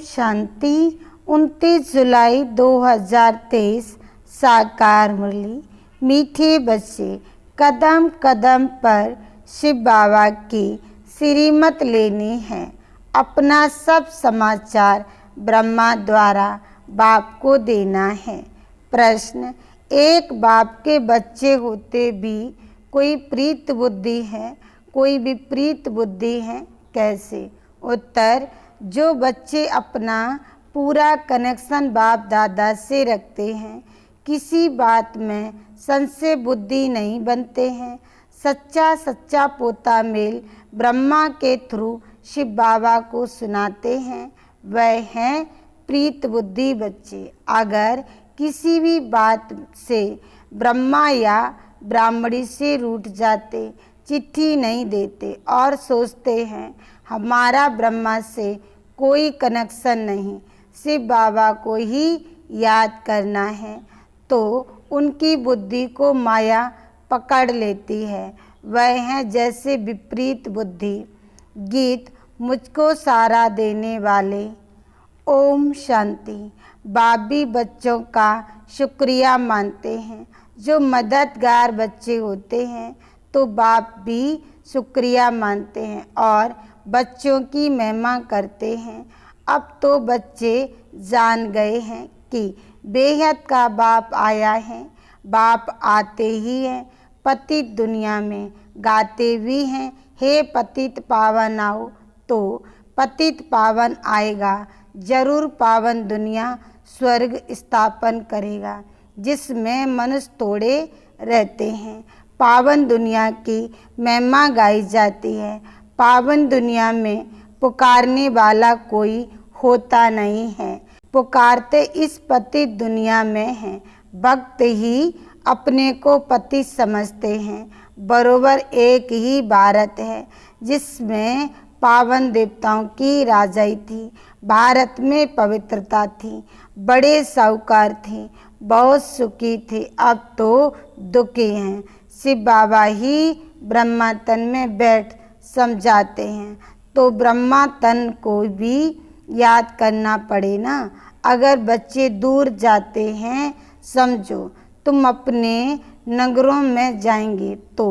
शांति। 29 जुलाई 2023 साकार मुरली। मीठे बच्चे, कदम कदम पर शिव बाबा की श्रीमत लेनी है। अपना सब समाचार ब्रह्मा द्वारा बाप को देना है। प्रश्न, एक बाप के बच्चे होते भी कोई प्रीत बुद्धि है, कोई विपरीत बुद्धि है, कैसे? उत्तर, जो बच्चे अपना पूरा कनेक्शन बाप दादा से रखते हैं, किसी बात में संशय बुद्धि नहीं बनते हैं, सच्चा पोता मेल ब्रह्मा के थ्रू शिव बाबा को सुनाते हैं, वह हैं प्रीत बुद्धि बच्चे। अगर किसी भी बात से ब्रह्मा या ब्राह्मणी से रूठ जाते, चिट्ठी नहीं देते और सोचते हैं हमारा ब्रह्मा से कोई कनेक्शन नहीं, शिव बाबा को ही याद करना है, तो उनकी बुद्धि को माया पकड़ लेती है। वह है जैसे विपरीत बुद्धि। गीत मुझको सहारा देने वाले। ओम शांति। बाप भी बच्चों का शुक्रिया मानते हैं। जो मददगार बच्चे होते हैं तो बाप भी शुक्रिया मानते हैं और बच्चों की महिमा करते हैं। अब तो बच्चे जान गए हैं कि बेहद का बाप आया है। बाप आते ही हैं पतित दुनिया में, गाते भी हैं हे पतित पावन आओ, तो पतित पावन आएगा जरूर। पावन दुनिया स्वर्ग स्थापन करेगा जिसमें मनुष्य थोड़े रहते हैं। पावन दुनिया की महिमा गाई जाती है। पावन दुनिया में पुकारने वाला कोई होता नहीं है। पुकारते इस पतित दुनिया में हैं। भक्त ही अपने को पति समझते हैं। बरोबर एक ही भारत है जिसमें पावन देवताओं की राजाई थी। भारत में पवित्रता थी, बड़े साहूकार थे, बहुत सुखी थे, अब तो दुखी हैं। शिव बाबा ही ब्रह्मा तन में बैठ समझाते हैं, तो ब्रह्मा तन को भी याद करना पड़े ना। अगर बच्चे दूर जाते हैं, समझो तुम अपने नगरों में जाएंगे तो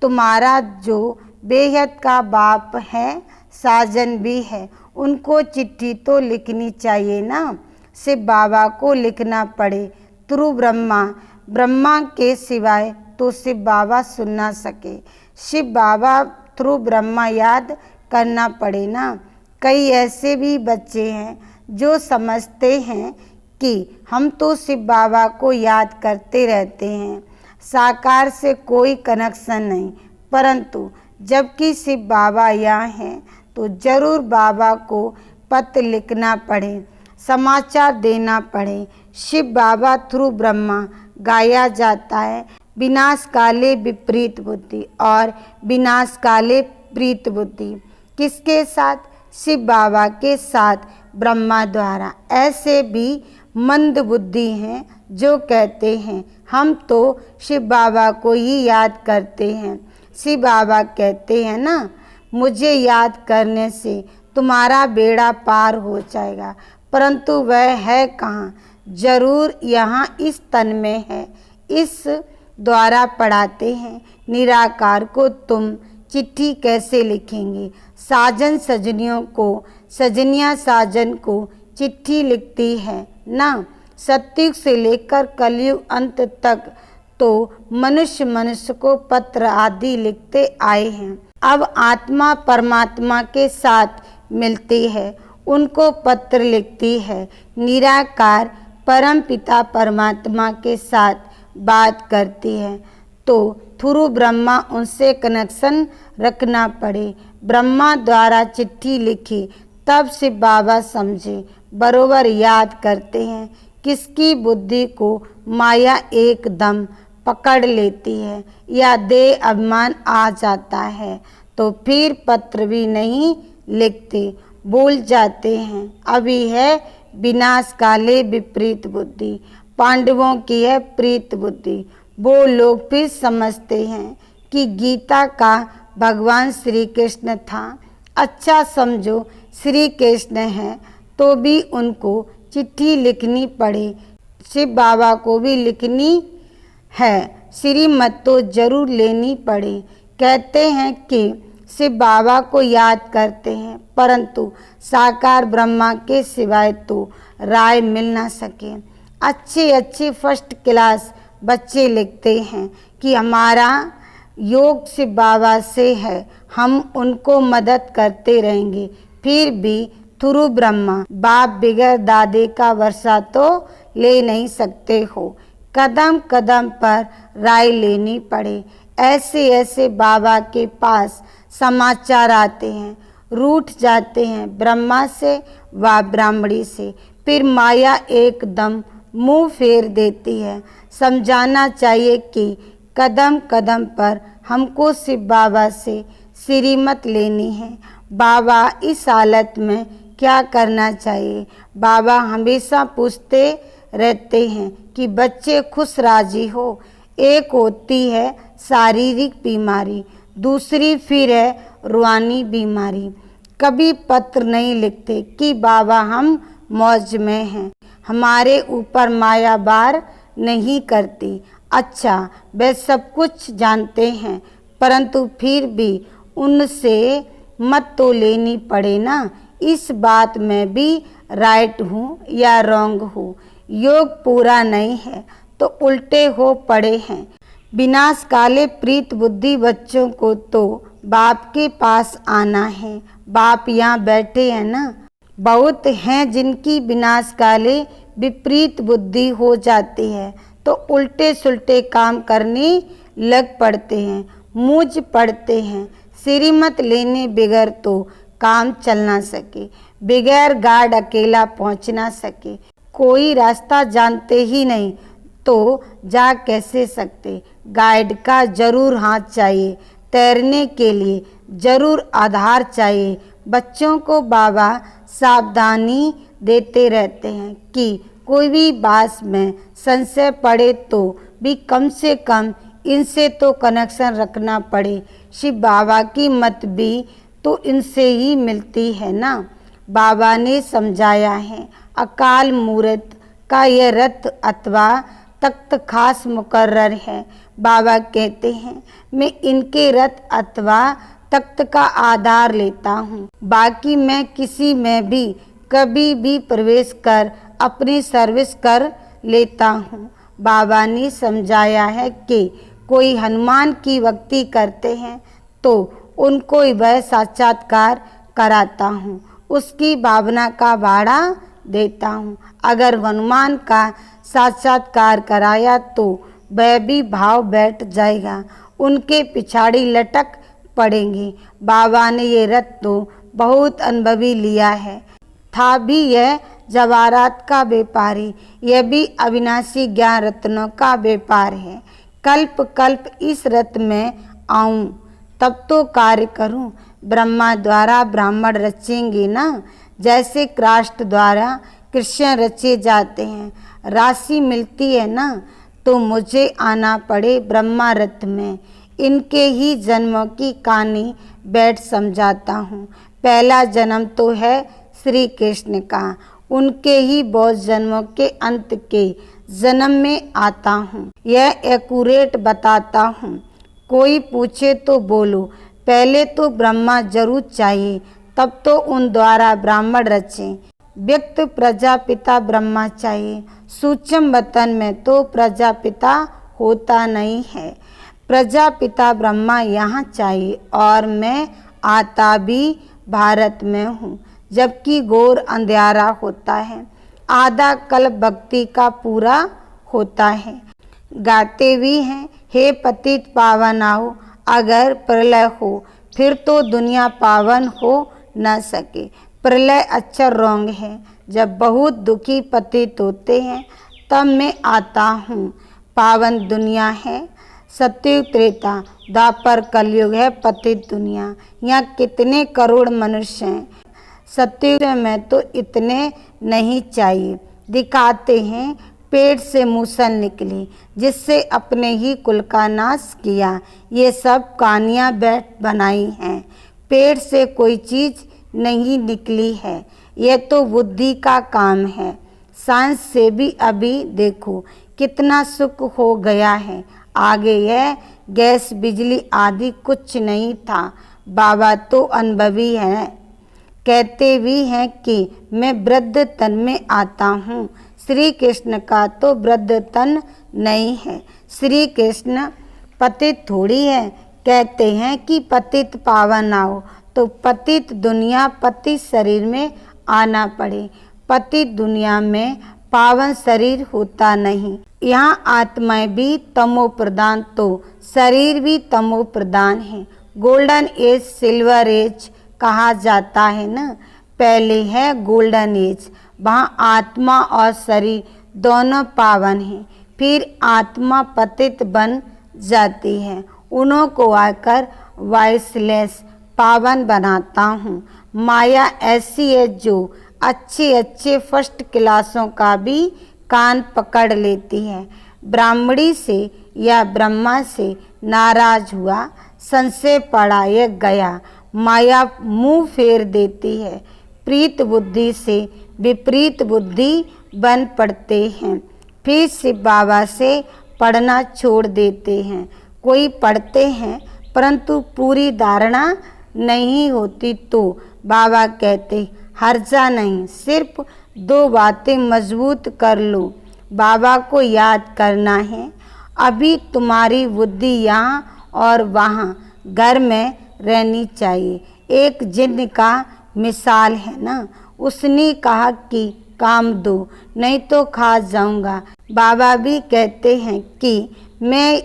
तुम्हारा जो बेहद का बाप है, साजन भी है, उनको चिट्ठी तो लिखनी चाहिए ना। शिव बाबा को लिखना पड़े थ्रू ब्रह्मा। ब्रह्मा के सिवाय तो शिव बाबा सुन ना सके। शिव बाबा थ्रू ब्रह्मा याद करना पड़े ना। कई ऐसे भी बच्चे हैं जो समझते हैं कि हम तो शिव बाबा को याद करते रहते हैं, साकार से कोई कनेक्शन नहीं, परंतु जबकि शिव बाबा यहाँ हैं तो जरूर बाबा को पत्र लिखना पड़े, समाचार देना पड़े। शिव बाबा थ्रू ब्रह्मा गाया जाता है विनाश काले विपरीत बुद्धि और विनाश काले प्रीत बुद्धि। किसके साथ? शिव बाबा के साथ, ब्रह्मा द्वारा। ऐसे भी मंद बुद्धि हैं जो कहते हैं हम तो शिव बाबा को ही याद करते हैं। शिव बाबा कहते हैं ना, मुझे याद करने से तुम्हारा बेड़ा पार हो जाएगा, परंतु वह है कहाँ? जरूर यहाँ इस तन में है। इस द्वारा पढ़ाते हैं निराकार को तुम चिट्ठी कैसे लिखेंगे? साजन सजनियों को, सजनियाँ साजन को चिट्ठी लिखती है ना। सतयुग से लेकर कलयुग अंत तक तो मनुष्य को पत्र आदि लिखते आए हैं। अब आत्मा परमात्मा के साथ मिलती है, उनको पत्र लिखती है। निराकार परम पिता परमात्मा के साथ बात करती है, तो थ्रू ब्रह्मा उनसे कनेक्शन रखना पड़े। ब्रह्मा द्वारा चिट्ठी लिखी तब शिव बाबा समझे, बरोबर याद करते हैं। किसकी बुद्धि को माया एकदम पकड़ लेती है या देह अभिमान आ जाता है तो फिर पत्र भी नहीं लिखते, भूल जाते हैं। अभी है विनाश काले विपरीत बुद्धि, पांडवों की है प्रीत बुद्धि। वो लोग फिर समझते हैं कि गीता का भगवान श्री कृष्ण था। अच्छा समझो श्री कृष्ण हैं तो भी उनको चिट्ठी लिखनी पड़े। शिव बाबा को भी लिखनी है, श्रीमत तो जरूर लेनी पड़े। कहते हैं कि शिव बाबा को याद करते हैं, परंतु साकार ब्रह्मा के सिवाय तो राय मिल ना सके। अच्छे फर्स्ट क्लास बच्चे लिखते हैं कि हमारा योग शिव बाबा से है, हम उनको मदद करते रहेंगे। फिर भी थ्रू ब्रह्मा बाप बिगैर दादे का वर्षा तो ले नहीं सकते हो। कदम कदम पर राय लेनी पड़े। ऐसे बाबा के पास समाचार आते हैं, रूठ जाते हैं ब्रह्मा से व ब्राह्मणी से, फिर माया एकदम मुंह फेर देती है। समझाना चाहिए कि कदम कदम पर हमको शिव बाबा से श्रीमत लेनी है। बाबा इस हालत में क्या करना चाहिए? बाबा हमेशा पूछते रहते हैं कि बच्चे खुश राजी हो। एक होती है शारीरिक बीमारी, दूसरी फिर है रूहानी बीमारी। कभी पत्र नहीं लिखते कि बाबा हम मौज में हैं, हमारे ऊपर माया बार नहीं करती। अच्छा, वे सब कुछ जानते हैं, परंतु फिर भी उनसे मत तो लेनी पड़े ना। इस बात में भी राइट हूँ या रॉन्ग हूँ? योग पूरा नहीं है तो उल्टे हो पड़े हैं। विनाश काले प्रीत बुद्धि बच्चों को तो बाप के पास आना है। बाप यहाँ बैठे हैं ना। बहुत हैं जिनकी विनाश काले विपरीत बुद्धि हो जाती है तो उल्टे सुल्टे काम करने लग पड़ते हैं, मुझ पड़ते हैं। श्रीमत लेने बगैर तो काम चल ना सके, बगैर गार्ड अकेला पहुंच ना सके। कोई रास्ता जानते ही नहीं तो जा कैसे सकते? गाइड का जरूर हाथ चाहिए, तैरने के लिए जरूर आधार चाहिए। बच्चों को बाबा सावधानी देते रहते हैं कि कोई भी बात में संशय पड़े तो भी कम से कम इनसे तो कनेक्शन रखना पड़े। शिव बाबा की मत भी तो इनसे ही मिलती है ना। बाबा ने समझाया है, अकाल मूर्त का यह रथ अथवा तख्त खास मुकर्रर है। बाबा कहते हैं मैं इनके रथ अथवा तख्त का आधार लेता हूँ, बाकी मैं किसी में भी कभी भी प्रवेश कर अपनी सर्विस कर लेता हूँ। बाबा ने समझाया है कि कोई हनुमान की भक्ति करते हैं तो उनको वह साक्षात्कार कराता हूँ, उसकी भावना का भाड़ा देता हूँ। अगर हनुमान का साक्षात्कार कराया तो वह भी भाव बैठ जाएगा, उनके पिछाड़ी लटक पड़ेंगे। बाबा ने ये रथ तो बहुत अनुभवी लिया है। था भी यह जवाहरात का व्यापारी, यह भी अविनाशी ज्ञान रत्नों का व्यापार है। कल्प कल्प इस रथ में आऊं तब तो कार्य करूं। ब्रह्मा द्वारा ब्राह्मण रचेंगे ना, जैसे कृष्ण द्वारा कृष्ण रचे जाते हैं। राशि मिलती है ना तो मुझे आना पड़े ब्रह्मा रथ में। इनके ही जन्मों की कहानी बैठ समझाता हूँ। पहला जन्म तो है श्री कृष्ण का, उनके ही बहुत जन्मों के अंत के जन्म में आता हूँ। यह एक्यूरेट बताता हूँ। कोई पूछे तो बोलो, पहले तो ब्रह्मा जरूर चाहिए, तब तो उन द्वारा ब्राह्मण रचे। व्यक्त प्रजापिता ब्रह्मा चाहिए, सूक्ष्म वतन में तो प्रजापिता होता नहीं है। प्रजापिता ब्रह्मा यहाँ चाहिए और मैं आता भी भारत में हूँ, जबकि घोर अंधियारा होता है। आधा कल्प भक्ति का पूरा होता है। गाते भी हैं, हे पतित पावन आओ, अगर प्रलय हो फिर तो दुनिया पावन हो न सके। प्रलय अक्षर रॉन्ग है। जब बहुत दुखी पतित होते हैं तब मैं आता हूँ। पावन दुनिया है, सतयुग त्रेता द्वापर कलयुग है पतित दुनिया। यहाँ कितने करोड़ मनुष्य हैं, सतयुग में तो इतने नहीं चाहिए। दिखाते हैं पेट से मूसल निकली, जिससे अपने ही कुल का नाश किया। ये सब कहानियाँ बैठ बनाई हैं, पेट से कोई चीज़ नहीं निकली है। यह तो बुद्धि का काम है। सांस से भी अभी देखो कितना सुख हो गया है। आगे यह गैस बिजली आदि कुछ नहीं था। बाबा तो अनुभवी हैं, कहते भी हैं कि मैं वृद्ध तन में आता हूँ। श्री कृष्ण का तो वृद्ध तन नहीं है। श्री कृष्ण पतित थोड़ी है। कहते हैं कि पतित पावन आओ, तो पतित दुनिया पतित शरीर में आना पड़े। पतित दुनिया में पावन शरीर होता नहीं। यहाँ आत्माएं भी तमो प्रधान तो शरीर भी तमो प्रधान है। गोल्डन एज सिल्वर एज कहा जाता है ना। पहले है गोल्डन एज, वहाँ आत्मा और शरीर दोनों पावन हैं। फिर आत्मा पतित बन जाती है। उन्हों को आकर वाइसलेस पावन बनाता हूँ। माया ऐसी है जो अच्छे अच्छे फर्स्ट क्लासों का भी कान पकड़ लेती है। ब्राह्मणी से या ब्रह्मा से नाराज हुआ, संशय पड़ा, यह गया। माया मुंह फेर देती है। प्रीत बुद्धि से विपरीत बुद्धि बन पड़ते हैं। फिर शिव बाबा से पढ़ना छोड़ देते हैं। कोई पढ़ते हैं परंतु पूरी धारणा नहीं होती तो बाबा कहते हर्जा नहीं, सिर्फ 2 बातें मजबूत कर लो। बाबा को याद करना है। अभी तुम्हारी बुद्धि यहाँ और वहाँ घर में रहनी चाहिए। एक जिन्न का मिसाल है ना, उसने कहा कि काम दो नहीं तो खा जाऊंगा। बाबा भी कहते हैं कि मैं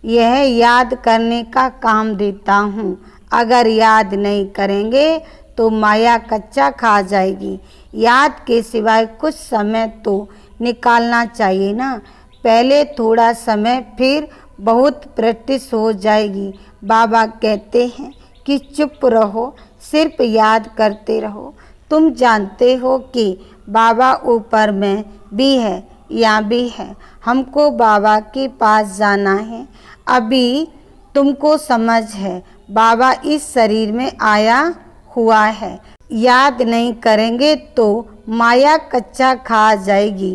यह याद करने का काम देता हूँ। अगर याद नहीं करेंगे तो माया कच्चा खा जाएगी। याद के सिवाय कुछ समय तो निकालना चाहिए ना। पहले थोड़ा समय, फिर बहुत प्रैक्टिस हो जाएगी। बाबा कहते हैं कि चुप रहो, सिर्फ याद करते रहो। तुम जानते हो कि बाबा ऊपर में भी है, यहाँ भी है। हमको बाबा के पास जाना है। अभी तुमको समझ है बाबा इस शरीर में आया हुआ है। याद नहीं करेंगे तो माया कच्चा खा जाएगी।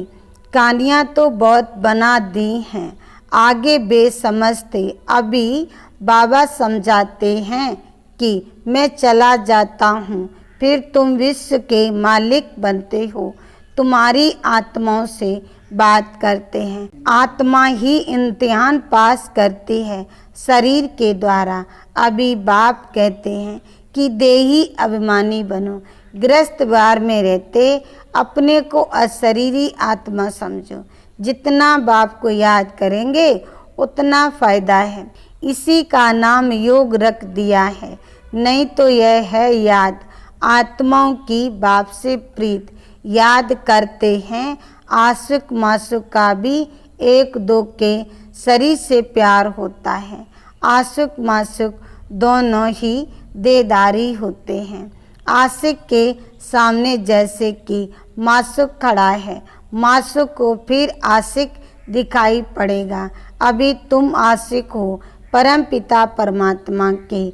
कहानियाँ तो बहुत बना दी हैं, आगे बेसमझ थे। अभी बाबा समझाते हैं कि मैं चला जाता हूँ, फिर तुम विश्व के मालिक बनते हो। तुम्हारी आत्माओं से बात करते हैं। आत्मा ही इम्तिहान पास करती है शरीर के द्वारा। अभी बाप कहते हैं कि देही अभिमानी बनो। गृहस्थ बार में रहते अपने को अशरीरी आत्मा समझो। जितना बाप को याद करेंगे उतना फायदा है। इसी का नाम योग रख दिया है। नहीं तो यह है याद। आत्माओं की बाप से प्रीत याद करते हैं। आशिक माशूक का भी एक दो के शरीर से प्यार होता है। आशिक माशूक दोनों ही देदारी होते हैं। आशिक के सामने जैसे कि माशूक खड़ा है, माशूक को फिर आशिक दिखाई पड़ेगा। अभी तुम आशिक हो परम पिता परमात्मा के।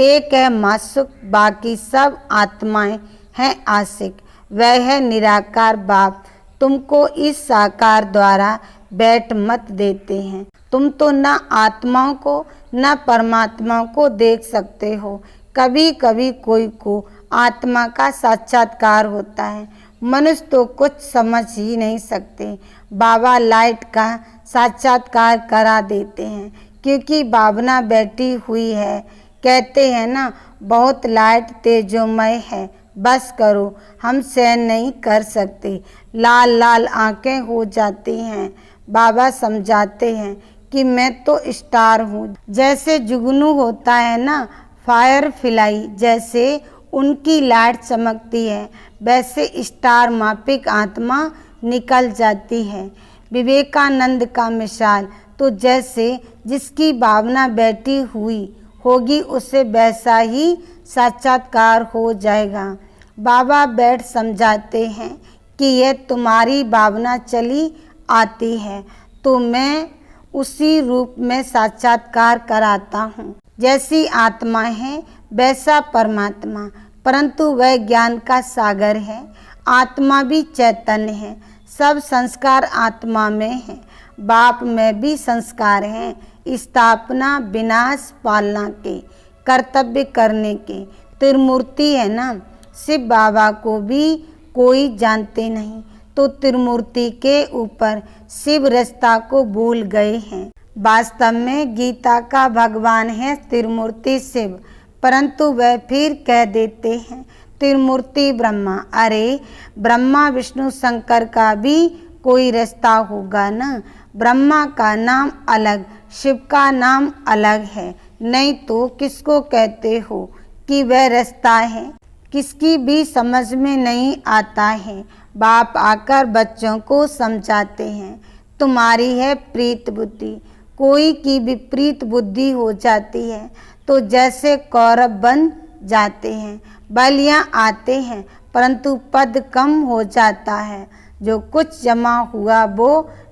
एक है माशूक, बाकी सब आत्माएं हैं आशिक। वह है निराकार बाप। तुमको इस साकार द्वारा बैठ मत देते हैं। तुम तो न आत्माओं को न परमात्मा को देख सकते हो। कभी कभी कोई को आत्मा का साक्षात्कार होता है। मनुष्य तो कुछ समझ ही नहीं सकते। बाबा लाइट का साक्षात्कार करा देते हैं, क्योंकि भावना बैठी हुई है। कहते हैं ना, बहुत लाइट तेजोमय है, बस करो, हम सहन नहीं कर सकते। लाल लाल आंखें हो जाती हैं। बाबा समझाते हैं कि मैं तो स्टार हूँ। जैसे जुगनू होता है ना, फायर फ्लाई, जैसे उनकी लाइट चमकती है, वैसे स्टार मापिक आत्मा निकल जाती है। विवेकानंद का मिसाल तो जैसे जिसकी भावना बैठी हुई होगी उसे वैसा ही साक्षात्कार हो जाएगा। बाबा बैठ समझाते हैं कि यह तुम्हारी भावना चली आती है तो मैं उसी रूप में साक्षात्कार कराता हूँ। जैसी आत्मा है वैसा परमात्मा। परंतु वह ज्ञान का सागर है। आत्मा भी चैतन्य है, सब संस्कार आत्मा में है। बाप में भी संस्कार हैं, स्थापना, विनाश, पालना के, कर्तव्य करने के। त्रिमूर्ति है ना, शिव बाबा को भी कोई जानते नहीं, तो त्रिमूर्ति के ऊपर शिव रस्ता को भूल गए हैं। वास्तव में गीता का भगवान है त्रिमूर्ति शिव, परंतु वह फिर कह देते हैं त्रिमूर्ति ब्रह्मा। अरे ब्रह्मा विष्णु शंकर का भी कोई रास्ता होगा ना। ब्रह्मा का नाम अलग, शिव का नाम अलग है, नहीं तो किसको कहते हो कि वह रास्ता है? किसकी भी समझ में नहीं आता है। बाप आकर बच्चों को समझाते हैं, तुम्हारी है प्रीत बुद्धि, कोई की विपरीत बुद्धि हो जाती है तो जैसे कौरव बन जाते हैं, बलियां आते हैं, परंतु पद कम हो जाता है। जो कुछ जमा हुआ वो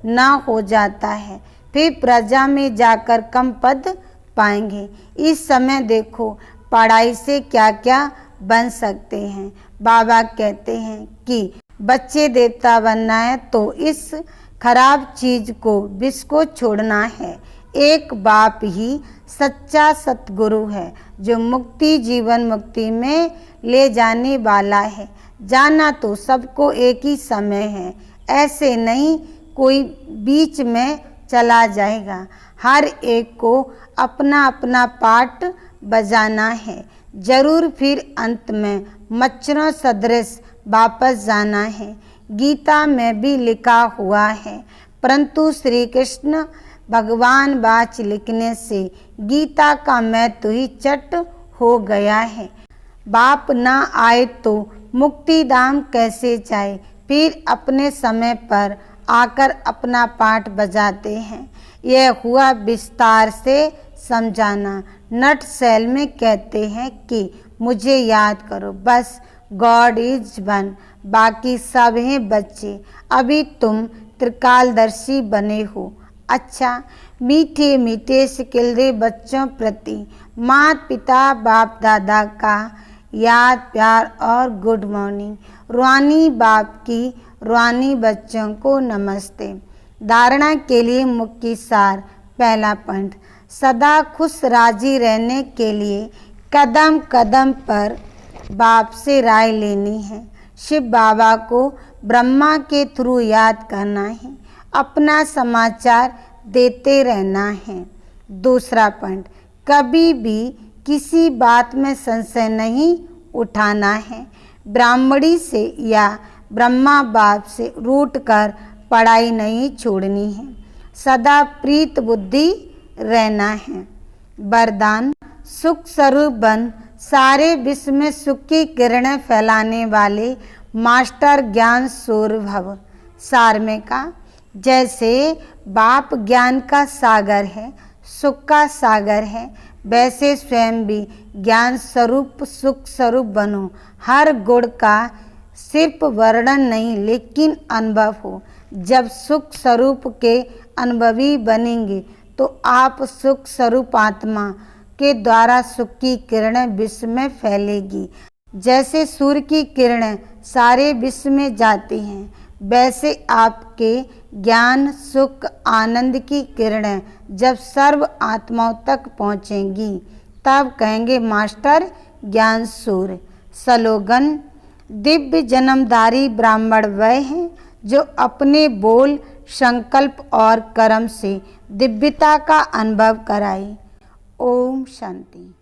ना हो जाता है, फिर प्रजा में जाकर कम पद पाएंगे। इस समय देखो पढ़ाई से क्या क्या बन सकते हैं। बाबा कहते हैं कि बच्चे देवता बनना है तो इस खराब चीज को, विष को छोड़ना है। एक बाप ही सच्चा सतगुरु है जो मुक्ति, जीवन मुक्ति में ले जाने वाला है। जाना तो सबको एक ही समय है, ऐसे नहीं कोई बीच में चला जाएगा। हर एक को अपना अपना पार्ट बजाना है, जरूर फिर अंत में मच्छरों सदृश वापस जाना है। गीता में भी लिखा हुआ है, परंतु श्री कृष्ण भगवान वाच लिखने से गीता का महत्व ही चट हो गया है। बाप ना आए तो मुक्ति धाम कैसे जाए? फिर अपने समय पर आकर अपना पाठ बजाते हैं। यह हुआ विस्तार से समझाना। नट सेल में कहते हैं कि मुझे याद करो, बस गॉड इज वन, बाकी सब हैं बच्चे। अभी तुम त्रिकालदर्शी बने हो। अच्छा, मीठे मीठे सिकिलरे बच्चों प्रति माता पिता बाप दादा का याद, प्यार और गुड मॉर्निंग। रूहानी बाप की रूहानी बच्चों को नमस्ते। धारणा के लिए मुख्य सार। पहला पॉइंट, सदा खुश राजी रहने के लिए कदम कदम पर बाप से राय लेनी है। शिव बाबा को ब्रह्मा के थ्रू याद करना है, अपना समाचार देते रहना है। दूसरा पॉइंट, कभी भी किसी बात में संशय नहीं उठाना है। ब्राह्मणी से या ब्रह्मा बाप से रूठ कर पढ़ाई नहीं छोड़नी है। सदा प्रीत बुद्धि रहना है। वरदान, सुख स्वरूप बन सारे विश्व में सुख की किरणें फैलाने वाले मास्टर ज्ञान सूर्य भव। सार में का, जैसे बाप ज्ञान का सागर है, सुख का सागर है, वैसे स्वयं भी ज्ञान स्वरूप सुख स्वरूप बनो। हर गुण का सिर्फ वर्णन नहीं लेकिन अनुभव हो। जब सुख स्वरूप के अनुभवी बनेंगे तो आप सुख स्वरूप आत्मा के द्वारा सुख की किरणें विश्व में फैलेगी। जैसे सूर्य की किरणें सारे विश्व में जाती हैं, वैसे आपके ज्ञान सुख आनंद की किरणें जब सर्व आत्माओं तक पहुँचेंगी तब कहेंगे मास्टर ज्ञान सूर्य। स्लोगन, दिव्य जन्मधारी ब्राह्मण वह हैं जो अपने बोल, संकल्प और कर्म से दिव्यता का अनुभव कराए। ओम शांति।